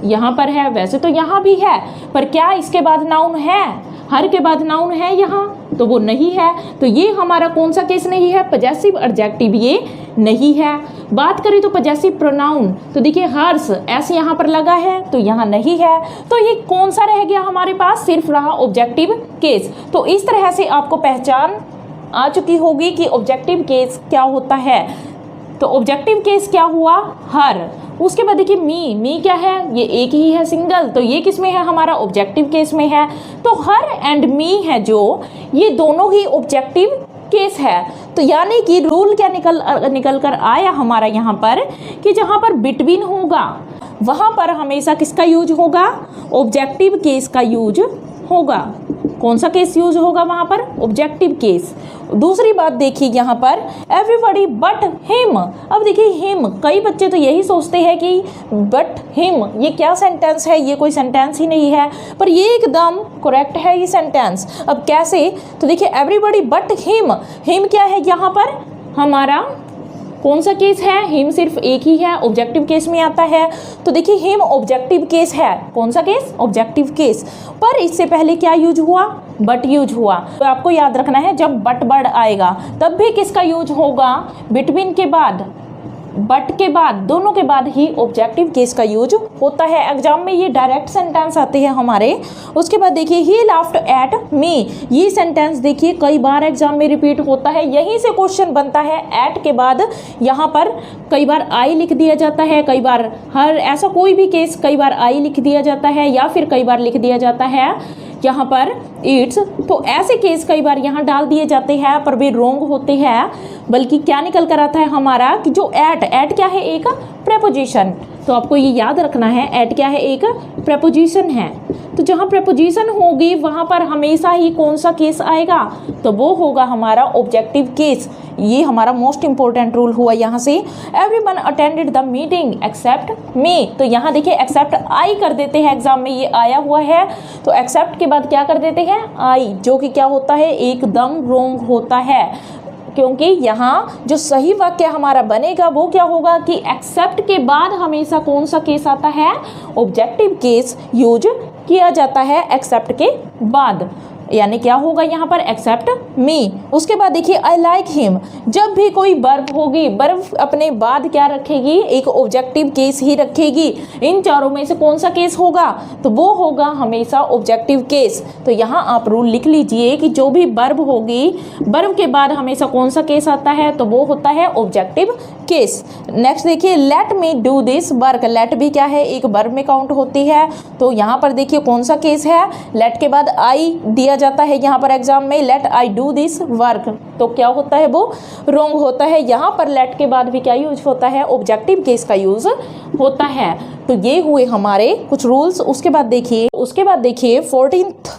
यहाँ पर है। वैसे तो यहाँ भी है, पर क्या इसके बाद नाउन है, हर के बाद नाउन है यहाँ, तो वो नहीं है। तो ये हमारा कौन सा केस नहीं है, पजेसिव एडजेक्टिव ये नहीं है। बात करें तो पजेसिव प्रोनाउन, तो देखिए हर्स ऐसे यहाँ पर लगा है, तो यहाँ नहीं है। तो ये कौन सा रह गया हमारे पास, सिर्फ रहा ऑब्जेक्टिव केस। तो इस तरह से आपको पहचान आ चुकी होगी कि ऑब्जेक्टिव केस क्या होता है। तो ऑब्जेक्टिव केस क्या हुआ, हर। उसके बाद देखिए मी, मी क्या है, ये एक ही है सिंगल, तो ये किस में है, हमारा ऑब्जेक्टिव केस में है। तो हर एंड मी है जो, ये दोनों ही ऑब्जेक्टिव केस है। तो यानी कि रूल क्या निकल कर आया हमारा यहाँ पर, कि जहाँ पर बिटवीन होगा वहाँ पर हमेशा किसका यूज होगा, ऑब्जेक्टिव केस का यूज होगा। कौन सा केस यूज होगा वहाँ पर, ऑब्जेक्टिव केस। दूसरी बात देखिए यहाँ पर एवरीबॉडी बट हिम। अब देखिए हिम, कई बच्चे तो यही सोचते हैं कि बट हिम ये क्या सेंटेंस है, ये कोई सेंटेंस ही नहीं है, पर ये एकदम करेक्ट है ये सेंटेंस। अब कैसे, तो देखिए एवरीबॉडी बट हिम, हिम क्या है यहाँ पर हमारा, कौन सा केस है, हिम सिर्फ एक ही है, ऑब्जेक्टिव केस में आता है। तो देखिए हिम ऑब्जेक्टिव केस है, कौन सा केस, ऑब्जेक्टिव केस। पर इससे पहले क्या यूज हुआ, बट यूज हुआ। तो आपको याद रखना है जब बट वर्ड आएगा तब भी किसका यूज होगा, बिटवीन के बाद, बट के बाद, दोनों के बाद ही ऑब्जेक्टिव केस का यूज होता है। एग्जाम में ये डायरेक्ट सेंटेंस आते हैं हमारे। उसके बाद देखिए ही लाफ्ड एट मी, ये सेंटेंस देखिए कई बार एग्जाम में रिपीट होता है, यहीं से क्वेश्चन बनता है। एट के बाद यहाँ पर कई बार आई लिख दिया जाता है, कई बार हर, ऐसा कोई भी केस कई बार आई लिख दिया जाता है, या फिर कई बार लिख दिया जाता है यहाँ पर इट्स। तो ऐसे केस कई बार यहाँ डाल दिए जाते हैं, पर वे रोंग होते हैं। बल्कि क्या निकल कर आता है हमारा, कि जो एट, एट क्या है, एक प्रेपोजिशन। तो आपको ये याद रखना है, एट क्या है, एक प्रेपोजिशन है। तो जहाँ प्रेपोजिशन होगी वहाँ पर हमेशा ही कौन सा केस आएगा, तो वो होगा हमारा ऑब्जेक्टिव केस। ये हमारा मोस्ट इंपॉर्टेंट रूल हुआ यहाँ से। Everyone attended the meeting except me, तो यहाँ देखिए एक्सेप्ट आई कर देते हैं, एग्जाम में ये आया हुआ है। तो एक्सेप्ट के बाद क्या कर देते हैं, आई, जो कि क्या होता है, एकदम रोंग होता है। क्योंकि यहाँ जो सही वाक्य हमारा बनेगा वो क्या होगा कि एक्सेप्ट के बाद हमेशा कौन सा केस आता है, ऑब्जेक्टिव केस यूज किया जाता है एक्सेप्ट के बाद, यानी क्या होगा यहाँ पर एक्सेप्ट मी। उसके बाद देखिए आई लाइक हिम, जब भी कोई वर्ब होगी, वर्ब अपने बाद क्या रखेगी, एक ऑब्जेक्टिव केस ही रखेगी। इन चारों में से कौन सा केस होगा, तो वो होगा हमेशा ऑब्जेक्टिव केस। तो यहाँ आप रूल लिख लीजिए कि जो भी वर्ब होगी, वर्ब के बाद हमेशा कौन सा केस आता है, तो वो होता है ऑब्जेक्टिव केस। नेक्स्ट देखिए let me do this work, let भी क्या है, एक वर्ब में काउंट होती है। तो यहाँ पर देखिए कौन सा केस है, लेट के बाद आई दिया जाता है यहाँ पर एग्जाम में, let I do this work, तो क्या होता है, वो रॉन्ग होता है। यहाँ पर लेट के बाद भी क्या यूज होता है, ऑब्जेक्टिव केस का यूज होता है। तो ये हुए हमारे कुछ रूल्स। उसके बाद देखिए 14th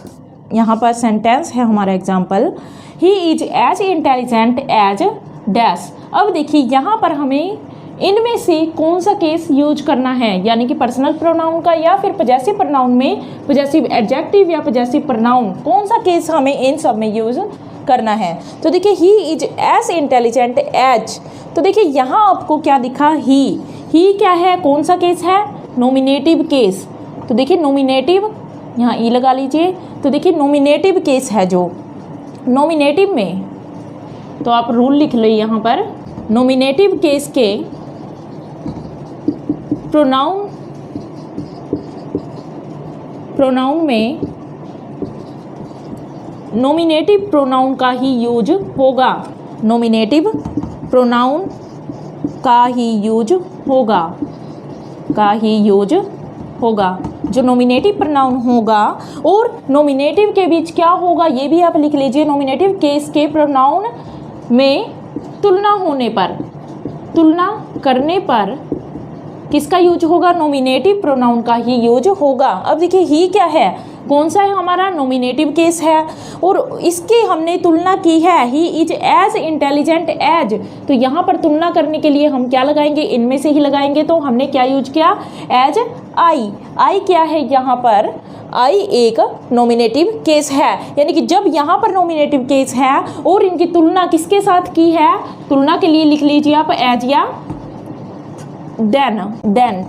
यहाँ पर सेंटेंस है हमारा example, he is as intelligent as dash. अब देखिए यहाँ पर हमें इनमें से कौन सा केस यूज करना है, यानी कि पर्सनल प्रोनाउन का या फिर पजेसिव प्रोनाउन में पजेसिव एडजेक्टिव या पजेसिव प्रोनाउन, कौन सा केस हमें इन सब में यूज करना है। तो देखिए he is as intelligent as, तो देखिए यहाँ आपको क्या दिखा, ही क्या है, कौन सा केस है, नॉमिनेटिव केस। तो देखिए नॉमिनेटिव, यहाँ ई लगा लीजिए। तो देखिए नॉमिनेटिव केस है, जो नॉमिनेटिव में, तो आप रूल लिख लो यहाँ पर, नॉमिनेटिव केस के प्रोनाउन में नॉमिनेटिव प्रोनाउन का ही यूज होगा, नॉमिनेटिव प्रोनाउन का ही यूज होगा, जो नॉमिनेटिव प्रोनाउन होगा। और नॉमिनेटिव के बीच क्या होगा, ये भी आप लिख लीजिए, नॉमिनेटिव केस के प्रोनाउन में तुलना करने पर किसका यूज होगा, नॉमिनेटिव प्रोनाउन का ही यूज होगा। अब देखिए ही क्या है, कौन सा है हमारा, नॉमिनेटिव केस है, और इसकी हमने तुलना की है, he is as intelligent as. तो यहाँ पर तुलना करने के लिए हम क्या लगाएंगे, इनमें से ही लगाएंगे। तो हमने क्या यूज किया, एज आई क्या है यहाँ पर, आई एक नॉमिनेटिव केस है, यानी कि जब यहाँ पर नॉमिनेटिव केस है और इनकी तुलना किसके साथ की है, तुलना के लिए लिख लीजिए आप एज या देन,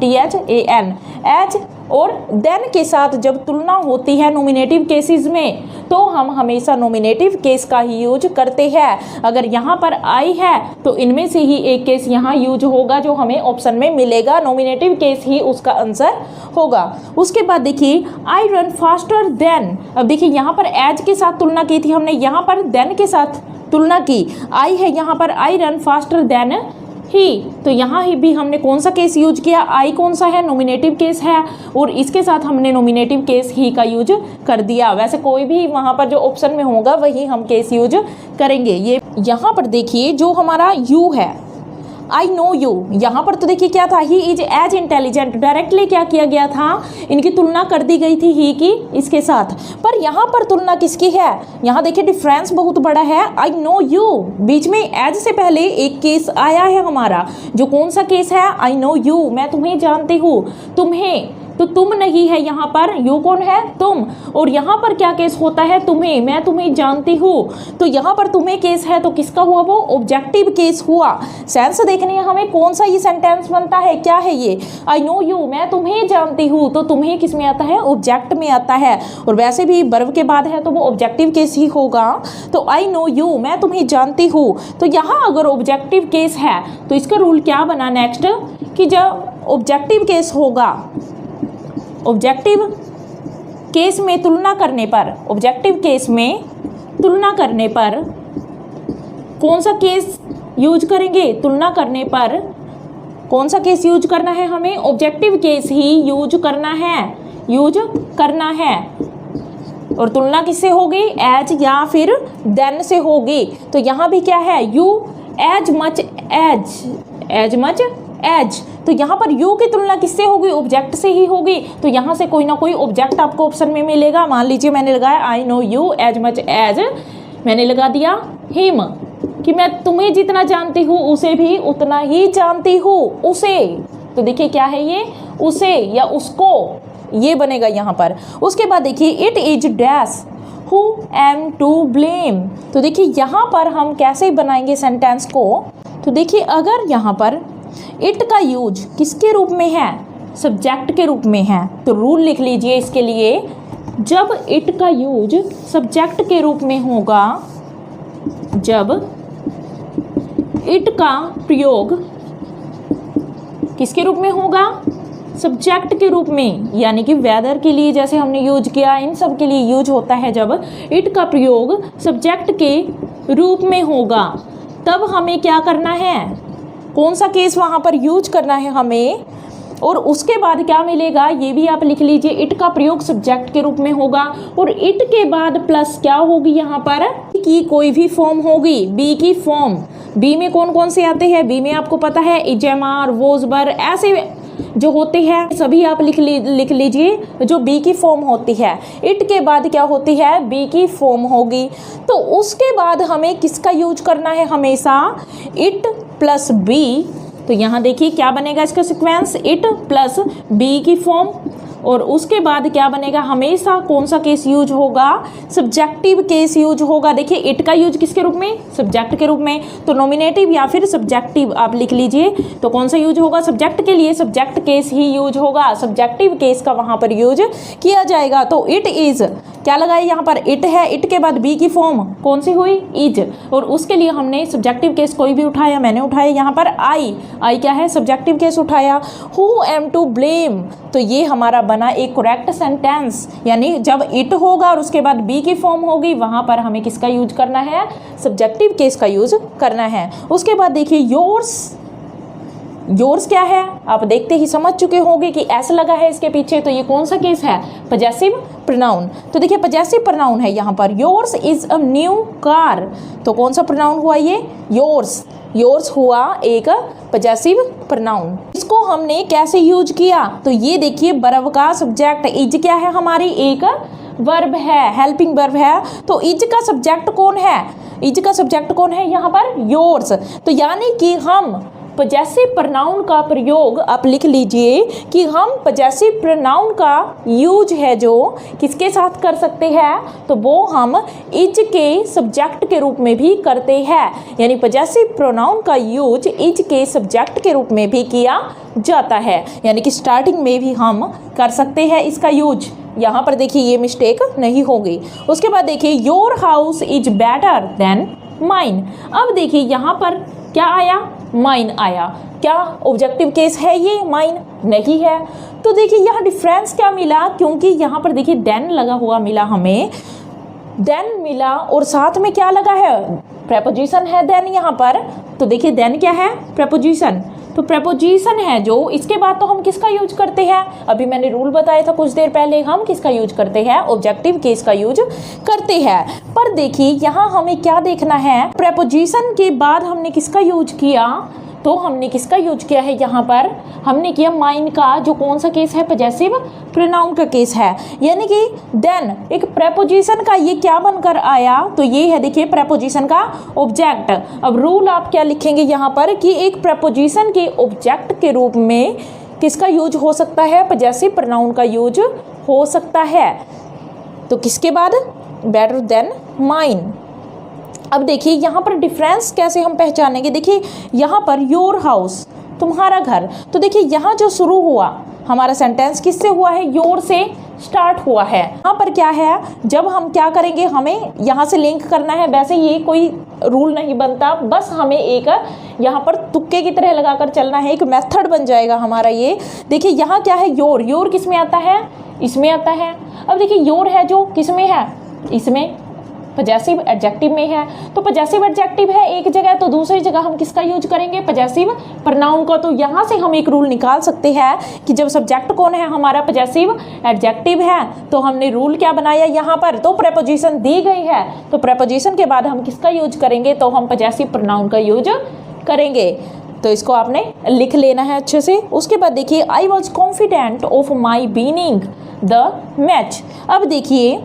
THAN, एज और देन के साथ जब तुलना होती है नॉमिनेटिव केसेस में, तो हम हमेशा नॉमिनेटिव केस का ही यूज करते हैं। अगर यहाँ पर आई है तो इनमें से ही एक केस यहाँ यूज होगा, जो हमें ऑप्शन में मिलेगा, नॉमिनेटिव केस ही उसका आंसर होगा। उसके बाद देखिए आई रन फास्टर देन, अब देखिए यहाँ पर एज के साथ तुलना की थी हमने, यहाँ पर देन के साथ तुलना की, आई है यहाँ पर, I run faster than he. तो यहाँ ही भी हमने कौन सा केस यूज किया, आई कौन सा है, नॉमिनेटिव केस है, और इसके साथ हमने नॉमिनेटिव केस ही का यूज कर दिया। वैसे कोई भी वहाँ पर जो ऑप्शन में होगा वही हम केस यूज करेंगे। ये यहाँ पर देखिए जो हमारा यू है, आई नो यू, यहाँ पर तो देखिए क्या था, he is as intelligent, directly क्या किया गया था, इनकी तुलना कर दी गई थी ही की इसके साथ। पर यहाँ पर तुलना किसकी है, यहाँ देखिए डिफरेंस बहुत बड़ा है। आई नो यू, बीच में एज से पहले एक केस आया है हमारा, जो कौन सा केस है, आई नो यू, मैं तुम्हें जानती हूँ, तुम्हें, तो तुम नहीं है यहाँ पर, यू कौन है, तुम, और यहाँ पर क्या केस होता है, तुम्हें, मैं तुम्हें जानती हूँ। तो यहाँ पर तुम्हें केस है, तो किसका हुआ, वो ऑब्जेक्टिव केस हुआ। सेंस देखनी है हमें, कौन सा ये सेंटेंस बनता है, क्या है ये, आई नो यू, मैं तुम्हें जानती हूँ, तो तुम्हें किस में आता है, ऑब्जेक्ट में आता है, और वैसे भी वर्ब के बाद है तो वो ऑब्जेक्टिव केस ही होगा। तो आई नो यू, मैं तुम्हें जानती हूँ, तो यहाँ अगर ऑब्जेक्टिव केस है तो इसका रूल क्या बना नेक्स्ट, कि जब ऑब्जेक्टिव केस होगा, ऑब्जेक्टिव केस में तुलना करने पर, ऑब्जेक्टिव केस में तुलना करने पर कौन सा केस यूज करेंगे, तुलना करने पर कौन सा केस यूज करना है, हमें ऑब्जेक्टिव केस ही यूज करना है। और तुलना किससे होगी, एज या फिर देन से होगी। तो यहाँ भी क्या है, यू एज मच एज, तो यहाँ पर यू की तुलना किससे होगी, ऑब्जेक्ट से ही होगी। तो यहाँ से कोई ना कोई ऑब्जेक्ट आपको ऑप्शन में मिलेगा। मान लीजिए मैंने लगाया I know you as much as, मैंने लगा दिया हिम, कि मैं तुम्हें जितना जानती हूँ उसे भी उतना ही जानती हूँ, उसे। तो देखिए क्या है ये, उसे या उसको, ये बनेगा यहाँ पर। उसके बाद देखिए it is dash who am to blame. तो देखिए यहाँ पर हम कैसे बनाएंगे सेंटेंस को। तो देखिए अगर यहाँ पर इट का यूज किसके रूप में है, सब्जेक्ट के रूप में है, तो रूल लिख लीजिए इसके लिए, जब इट का यूज सब्जेक्ट के रूप में होगा, जब इट का प्रयोग किसके रूप में होगा, सब्जेक्ट के रूप में, यानी कि वेदर के लिए जैसे हमने यूज किया, इन सब के लिए यूज होता है। जब इट का प्रयोग सब्जेक्ट के रूप में होगा तब हमें क्या करना है, कौन सा केस वहाँ पर यूज करना है हमें, और उसके बाद क्या मिलेगा ये भी आप लिख लीजिए। इट का प्रयोग सब्जेक्ट के रूप में होगा और इट के बाद प्लस क्या होगी यहाँ पर, की कोई भी फॉर्म होगी, बी की फॉर्म। बी में कौन कौन से आते हैं, बी में आपको पता है इजेमार, वोजबर, ऐसे जो होते हैं सभी आप लिख लीजिए, जो बी की फॉर्म होती है। इट के बाद क्या होती है, बी की फॉर्म होगी। तो उसके बाद हमें किसका यूज करना है, हमेशा इट प्लस बी। तो यहाँ देखिए क्या बनेगा इसका सीक्वेंस, इट प्लस बी की फॉर्म, और उसके बाद क्या बनेगा, हमेशा कौन सा केस यूज होगा, सब्जेक्टिव केस यूज होगा। देखिए इट का यूज किसके रूप में, सब्जेक्ट के रूप में, तो नॉमिनेटिव या फिर सब्जेक्टिव आप लिख लीजिए। तो कौन सा यूज होगा, सब्जेक्ट के लिए सब्जेक्ट केस ही यूज होगा, सब्जेक्टिव केस का वहाँ पर यूज किया जाएगा। तो इट इज क्या लगाए यहाँ पर, इट है, इट के बाद बी की फॉर्म कौन सी हुई, इज, और उसके लिए हमने सब्जेक्टिव केस कोई भी उठाया, मैंने उठाया यहाँ पर आई क्या है, सब्जेक्टिव केस उठाया। हु एम टू ब्लेम, तो ये हमारा बना एक करेक्ट सेंटेंस, यानी जब इट होगा और उसके बाद बी की फॉर्म होगी वहाँ पर हमें किसका यूज करना है, सब्जेक्टिव केस का यूज करना है। उसके बाद देखिए योर्स क्या है, आप देखते ही समझ चुके होंगे कि एस लगा है इसके पीछे, तो ये कौन सा केस है, पजेसिव प्रोनाउन। तो देखिए पजेसिव प्रोनाउन है यहाँ पर, yours is a new car, तो कौन सा प्रोनाउन हुआ ये, योर्स हुआ एक पजेसिव प्रोनाउन। इसको हमने कैसे यूज किया, तो ये देखिए वर्ब का सब्जेक्ट इज क्या है, हमारी एक वर्ब है, हेल्पिंग वर्ब है। तो इज का सब्जेक्ट कौन है, इज का सब्जेक्ट कौन है यहाँ पर, योर्स। तो यानी कि हम पजेसिव प्रोनाउन का प्रयोग, आप लिख लीजिए कि हम पजेसिव प्रोनाउन का यूज है जो किसके साथ कर सकते हैं, तो वो हम इज के सब्जेक्ट के रूप में भी करते हैं, यानी पजेसिव प्रोनाउन का यूज इज के सब्जेक्ट के रूप में भी किया जाता है, यानी कि स्टार्टिंग में भी हम कर सकते हैं इसका यूज। यहाँ पर देखिए ये मिस्टेक नहीं होगी। उसके बाद देखिए your house is better than mine. अब देखिए यहाँ पर क्या आया, माइन आया, क्या ऑब्जेक्टिव केस है ये, माइन नहीं है। तो देखिए यहाँ डिफरेंस क्या मिला, क्योंकि यहाँ पर देखिए देन लगा हुआ मिला हमें, देन मिला और साथ में क्या लगा है, प्रेपोजिशन है देन यहाँ पर। तो देखिए देन क्या है, प्रेपोजिशन, तो प्रेपोजिशन है जो, इसके बाद तो हम किसका यूज करते हैं, अभी मैंने रूल बताया था कुछ देर पहले, हम किसका यूज करते हैं, ऑब्जेक्टिव केस का यूज करते हैं। पर देखिए यहाँ हमें क्या देखना है, प्रेपोजिशन के बाद हमने किसका यूज किया, तो हमने किसका यूज किया है यहाँ पर, हमने किया माइन का, जो कौन सा केस है, पजेसिव प्रोनाउन का केस है, यानी कि देन एक प्रेपोजिशन का ये क्या बनकर आया, तो ये है देखिए प्रेपोजिशन का ऑब्जेक्ट। अब रूल आप क्या लिखेंगे यहाँ पर कि एक प्रेपोजिशन के ऑब्जेक्ट के रूप में किसका यूज हो सकता है, पजेसिव प्रोनाउन का यूज हो सकता है। तो किसके बाद, बेटर देन माइन। अब देखिए यहाँ पर डिफरेंस कैसे हम पहचानेंगे, देखिए यहाँ पर योर हाउस, तुम्हारा घर, तो देखिए यहाँ जो शुरू हुआ हमारा सेंटेंस किससे हुआ है, योर से स्टार्ट हुआ है। यहाँ पर क्या है, जब हम क्या करेंगे, हमें यहाँ से लिंक करना है, वैसे ये कोई रूल नहीं बनता, बस हमें एक यहाँ पर तुक्के की तरह लगाकर चलना है, एक मेथड बन जाएगा हमारा ये। देखिए यहाँ क्या है, योर किस में आता है, इसमें आता है। अब देखिए योर है जो किस में है, इसमें, पजेसिव एडजेक्टिव में है। तो पजेसिव एडजेक्टिव है एक जगह, तो दूसरी जगह हम किसका यूज करेंगे, पजेसिव प्रोनाउन का। तो यहाँ से हम एक रूल निकाल सकते हैं कि जब सब्जेक्ट कौन है, हमारा पजेसिव एडजेक्टिव है, तो हमने रूल क्या बनाया यहाँ पर, तो प्रेपोजिशन दी गई है, तो प्रेपोजिशन के बाद हम किसका यूज करेंगे, तो हम पजेसिव प्रोनाउन का यूज करेंगे। तो इसको आपने लिख लेना है अच्छे से। उसके बाद देखिए I was confident of my binning the match. अब देखिए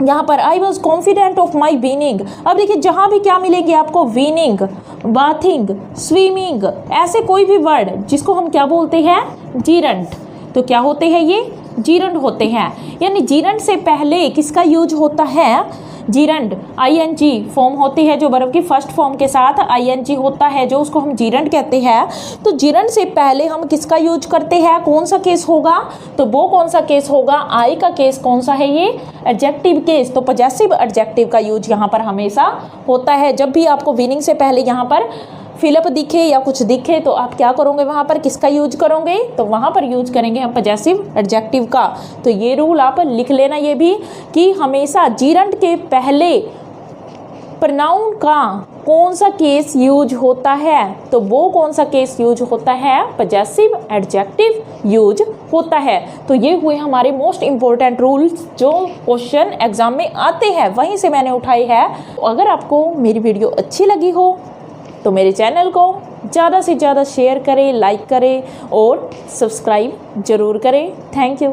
यहाँ पर I was confident of my winning. अब देखिए जहाँ भी क्या मिलेगी आपको, विनिंग, बाथिंग, स्विमिंग, ऐसे कोई भी वर्ड जिसको हम क्या बोलते हैं, जीरंट, तो क्या होते हैं ये जीरंड होते हैं। यानी जीरंड से पहले किसका यूज होता है? जीरंड, आईएनजी फॉर्म होती है जो वर्ब की फर्स्ट फॉर्म के साथ आईएनजी होता है, जो उसको हम जीरंड कहते हैं। तो जीरंड से पहले हम किसका यूज करते हैं? कौन सा केस होगा? तो वो कौन सा केस होगा? आई का केस कौन सा है? ये एडजेक्टिव केस। तो पॉजेसिव एडजेक्टिव का यूज यहाँ पर हमेशा होता है। जब भी आपको मीनिंग से पहले यहाँ पर फिलअप दिखे या कुछ दिखे तो आप क्या करोगे? वहाँ पर किसका यूज करोगे? तो वहाँ पर यूज करेंगे हम पॉजेसिव एडजेक्टिव का। तो ये रूल आप लिख लेना ये भी कि हमेशा जीरंड के पहले प्रोनाउन का कौन सा केस यूज होता है? तो वो कौन सा केस यूज होता है? पॉजेसिव एडजेक्टिव यूज होता है। तो ये हुए हमारे मोस्ट इंपॉर्टेंट रूल्स जो क्वेश्चन एग्जाम में आते हैं, वहीं से मैंने उठाई है। अगर आपको मेरी वीडियो अच्छी लगी हो तो मेरे चैनल को ज़्यादा से ज़्यादा शेयर करें, लाइक करें और सब्सक्राइब ज़रूर करें। Thank you.